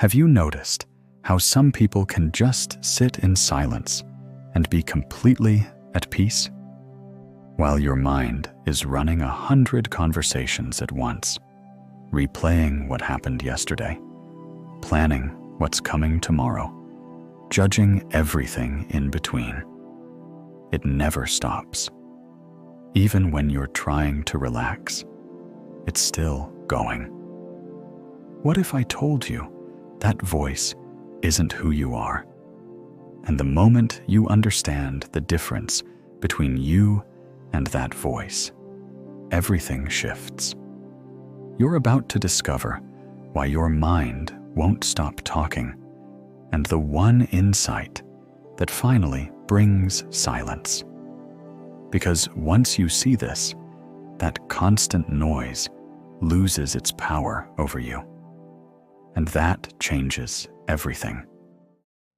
Have you noticed how some people can just sit in silence and be completely at peace? While your mind is running 100 conversations at once, replaying what happened yesterday, planning what's coming tomorrow, judging everything in between. It never stops. Even when you're trying to relax, it's still going. What if I told you that voice isn't who you are? And the moment you understand the difference between you and that voice, everything shifts. You're about to discover why your mind won't stop talking, and the one insight that finally brings silence. Because once you see this, that constant noise loses its power over you. And that changes everything.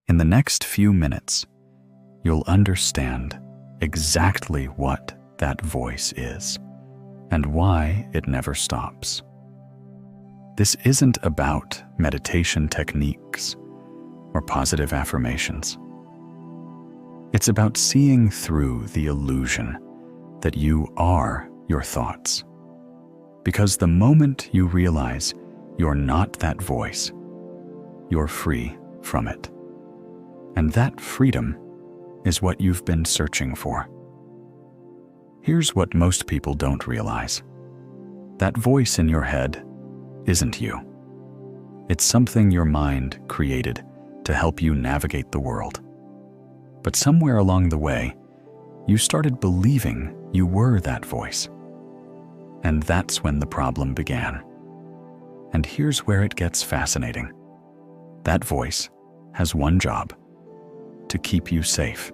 In the next few minutes, you'll understand exactly what that voice is and why it never stops. This isn't about meditation techniques or positive affirmations. It's about seeing through the illusion that you are your thoughts. Because the moment you realize you're not that voice, you're free from it. And that freedom is what you've been searching for. Here's what most people don't realize. That voice in your head isn't you. It's something your mind created to help you navigate the world. But somewhere along the way, you started believing you were that voice. And that's when the problem began. And here's where it gets fascinating. That voice has one job: to keep you safe.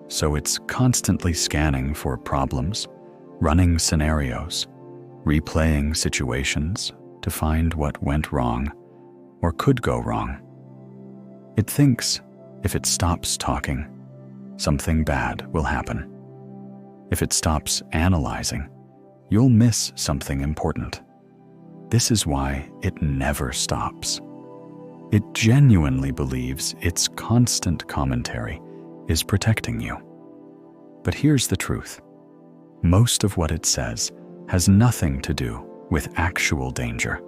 So it's constantly scanning for problems, running scenarios, replaying situations to find what went wrong or could go wrong. It thinks if it stops talking, something bad will happen. If it stops analyzing, you'll miss something important. This is why it never stops. It genuinely believes its constant commentary is protecting you. But here's the truth. Most of what it says has nothing to do with actual danger.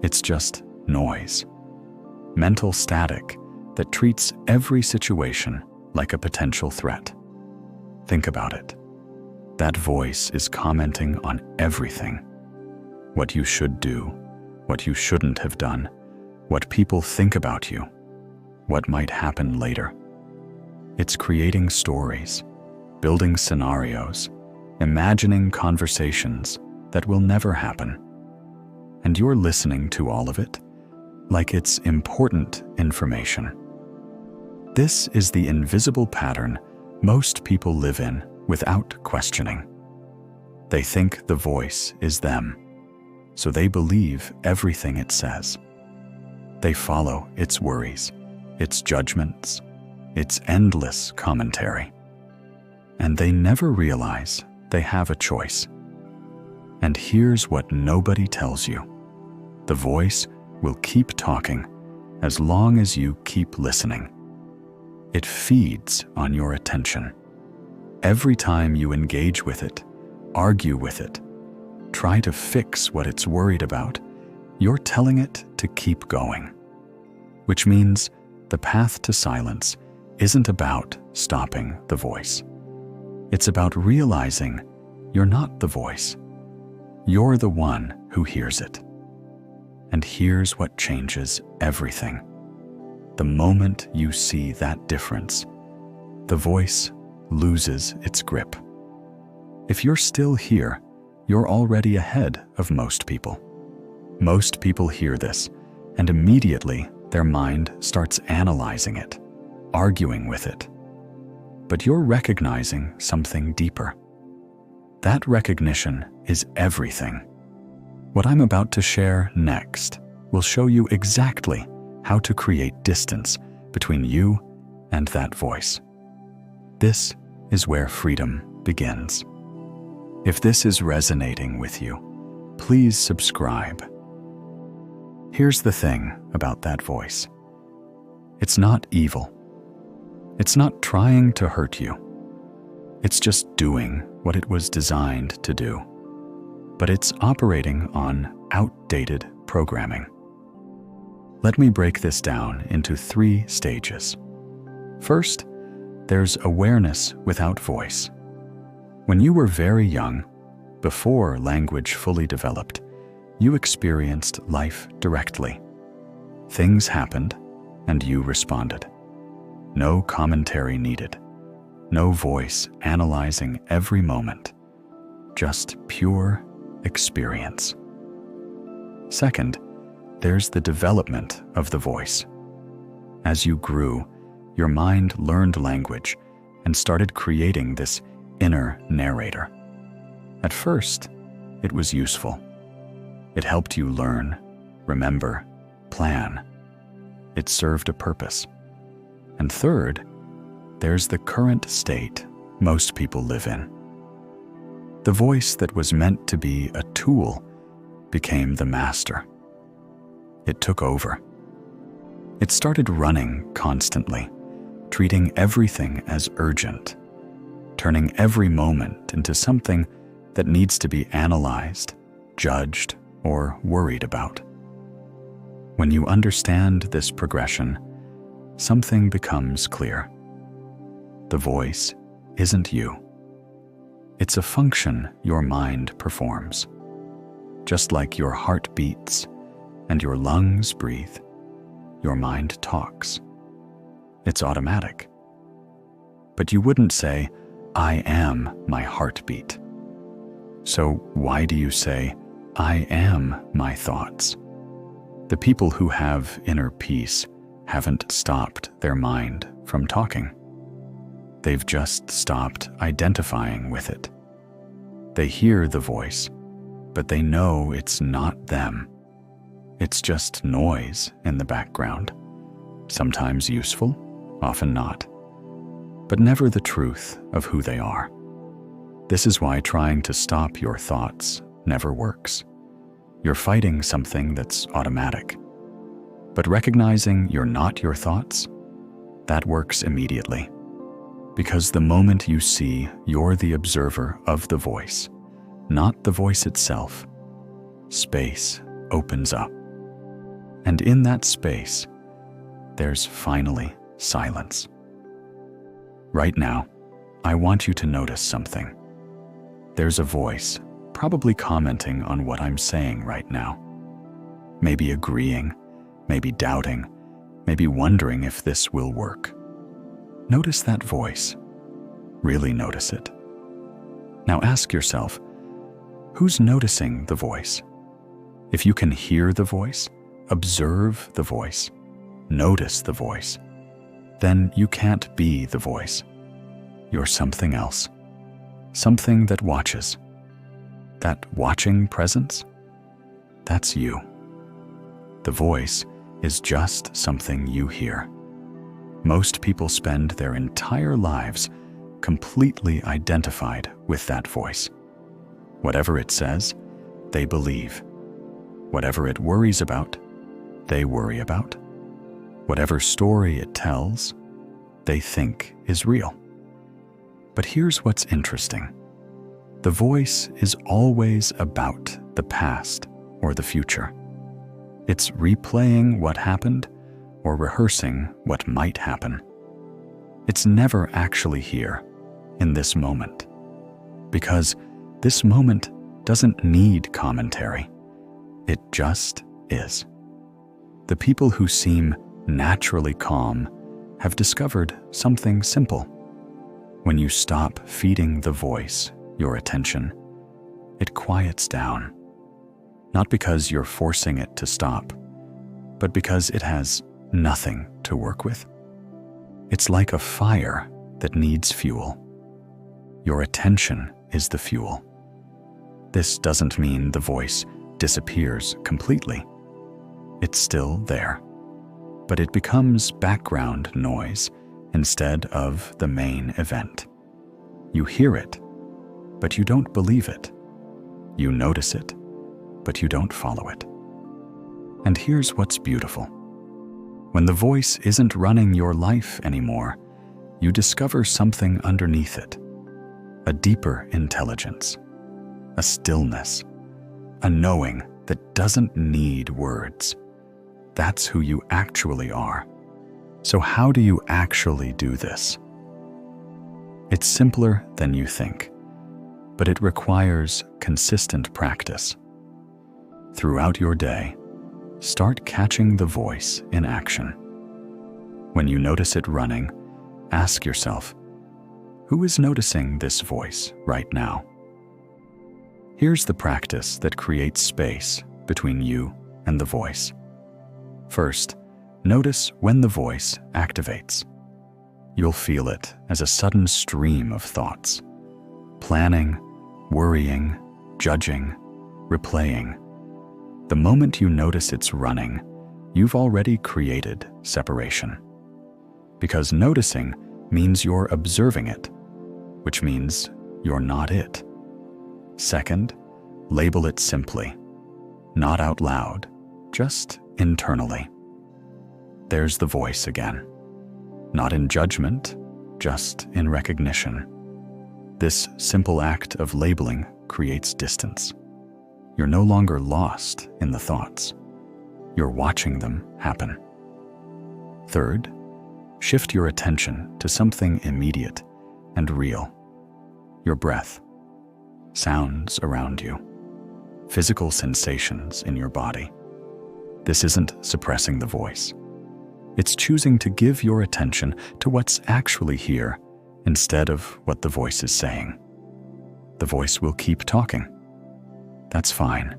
It's just noise. Mental static that treats every situation like a potential threat. Think about it. That voice is commenting on everything. What you should do, what you shouldn't have done, what people think about you, what might happen later. It's creating stories, building scenarios, imagining conversations that will never happen. And you're listening to all of it like it's important information. This is the invisible pattern most people live in without questioning. They think the voice is them, so they believe everything it says. They follow its worries, its judgments, its endless commentary. And they never realize they have a choice. And here's what nobody tells you. The voice will keep talking as long as you keep listening. It feeds on your attention. Every time you engage with it, argue with it, try to fix what it's worried about, you're telling it to keep going. Which means the path to silence isn't about stopping the voice. It's about realizing you're not the voice. You're the one who hears it. And here's what changes everything. The moment you see that difference, the voice loses its grip. If you're still here, you're already ahead of most people. Most people hear this, and immediately their mind starts analyzing it, arguing with it. But you're recognizing something deeper. That recognition is everything. What I'm about to share next will show you exactly how to create distance between you and that voice. This is where freedom begins. If this is resonating with you, please subscribe. Here's the thing about that voice. It's not evil. It's not trying to hurt you. It's just doing what it was designed to do. But it's operating on outdated programming. Let me break this down into 3 stages. First, there's awareness without voice. When you were very young, before language fully developed, you experienced life directly. Things happened, and you responded. No commentary needed. No voice analyzing every moment. Just pure experience. Second, there's the development of the voice. As you grew, your mind learned language and started creating this inner narrator. At first, it was useful. It helped you learn, remember, plan. It served a purpose. And third, there's the current state most people live in. The voice that was meant to be a tool became the master. It took over. It started running constantly, treating everything as urgent, turning every moment into something that needs to be analyzed, judged, or worried about. When you understand this progression, something becomes clear. The voice isn't you. It's a function your mind performs. Just like your heart beats and your lungs breathe, your mind talks. It's automatic. But you wouldn't say, "I am my heartbeat." So why do you say, "I am my thoughts"? The people who have inner peace haven't stopped their mind from talking. They've just stopped identifying with it. They hear the voice, but they know it's not them. It's just noise in the background, sometimes useful, often not, but never the truth of who they are. This is why trying to stop your thoughts never works. You're fighting something that's automatic. But recognizing you're not your thoughts, that works immediately. Because the moment you see you're the observer of the voice, not the voice itself, space opens up. And in that space, there's finally silence. Right now, I want you to notice something. There's a voice probably commenting on what I'm saying right now. Maybe agreeing, maybe doubting, maybe wondering if this will work. Notice that voice. Really notice it. Now ask yourself, who's noticing the voice? If you can hear the voice, observe the voice, notice the voice, then you can't be the voice. You're something else. Something that watches. That watching presence, that's you. The voice is just something you hear. Most people spend their entire lives completely identified with that voice. Whatever it says, they believe. Whatever it worries about, they worry about. Whatever story it tells, they think is real. But here's what's interesting. The voice is always about the past or the future. It's replaying what happened or rehearsing what might happen. It's never actually here, in this moment. Because this moment doesn't need commentary. It just is. The people who seem naturally calm have discovered something simple. When you stop feeding the voice your attention, it quiets down. Not because you're forcing it to stop, but because it has nothing to work with. It's like a fire that needs fuel. Your attention is the fuel. This doesn't mean the voice disappears completely. It's still there, but it becomes background noise instead of the main event. You hear it, but you don't believe it. You notice it, but you don't follow it. And here's what's beautiful. When the voice isn't running your life anymore, you discover something underneath it. A deeper intelligence, a stillness, a knowing that doesn't need words. That's who you actually are. So how do you actually do this? It's simpler than you think, but it requires consistent practice. Throughout your day, start catching the voice in action. When you notice it running, ask yourself, who is noticing this voice right now? Here's the practice that creates space between you and the voice. First, notice when the voice activates. You'll feel it as a sudden stream of thoughts. Planning, worrying, judging, replaying. The moment you notice it's running, you've already created separation. Because noticing means you're observing it, which means you're not it. Second, label it simply, not out loud, just internally. There's the voice again. Not in judgment, just in recognition. This simple act of labeling creates distance. You're no longer lost in the thoughts. You're watching them happen. Third, shift your attention to something immediate and real. Your breath, sounds around you, physical sensations in your body. This isn't suppressing the voice. It's choosing to give your attention to what's actually here instead of what the voice is saying. The voice will keep talking. That's fine.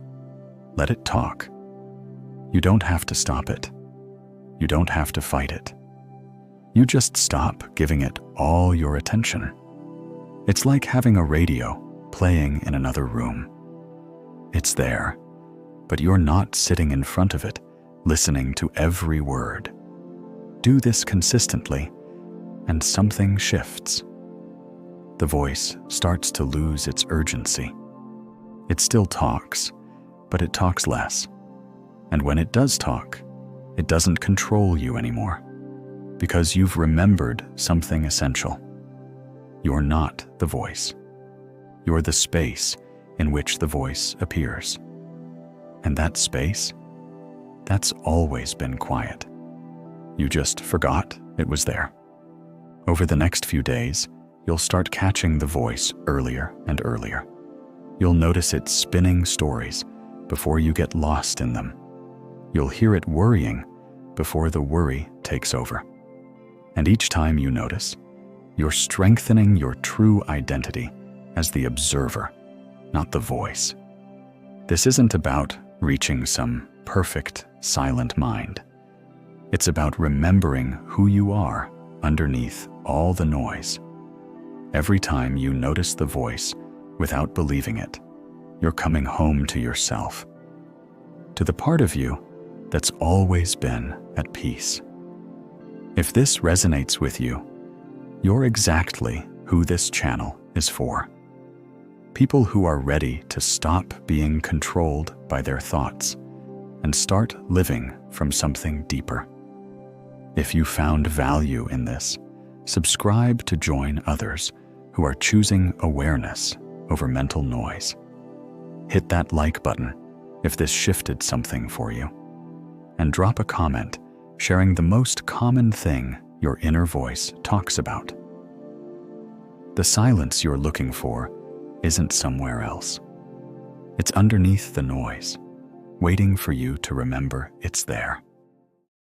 Let it talk. You don't have to stop it. You don't have to fight it. You just stop giving it all your attention. It's like having a radio playing in another room. It's there, but you're not sitting in front of it, listening to every word. Do this consistently, and something shifts. The voice starts to lose its urgency. It still talks, but it talks less. And when it does talk, it doesn't control you anymore, because you've remembered something essential. You're not the voice. You're the space in which the voice appears. And that space, that's always been quiet. You just forgot it was there. Over the next few days, you'll start catching the voice earlier and earlier. You'll notice it spinning stories before you get lost in them. You'll hear it worrying before the worry takes over. And each time you notice, you're strengthening your true identity as the observer, not the voice. This isn't about reaching some perfect, silent mind. It's about remembering who you are underneath all the noise. Every time you notice the voice without believing it, you're coming home to yourself, to the part of you that's always been at peace. If this resonates with you, you're exactly who this channel is for. People who are ready to stop being controlled by their thoughts and start living from something deeper. If you found value in this, subscribe to join others who are choosing awareness over mental noise. Hit that like button if this shifted something for you, and drop a comment sharing the most common thing your inner voice talks about. The silence you're looking for isn't somewhere else. It's underneath the noise, waiting for you to remember it's there.